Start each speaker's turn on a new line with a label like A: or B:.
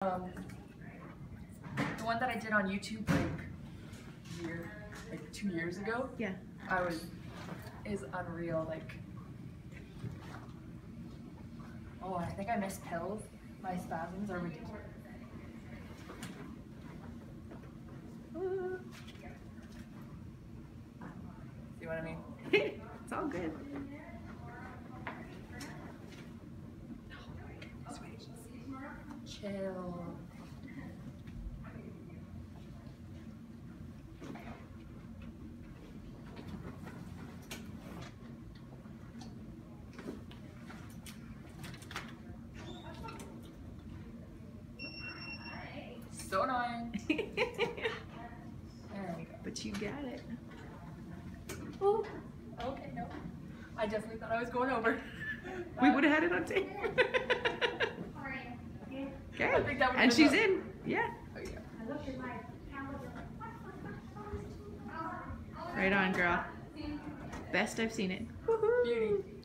A: The one that I did on YouTube like 2 years ago.
B: Yeah.
A: Is unreal. Like, oh, I think I missed pills. My spasms are ridiculous. See what I mean?
B: It's all good.
A: Chill. So annoying. There we go.
B: But you got it.
A: Ooh. Okay, no. I definitely thought I was going over.
B: We would have had it on tape. Okay.
A: I think that
B: and she's in. Yeah.
A: Oh, yeah.
B: Right on, girl. Best I've seen it.
A: Beauty.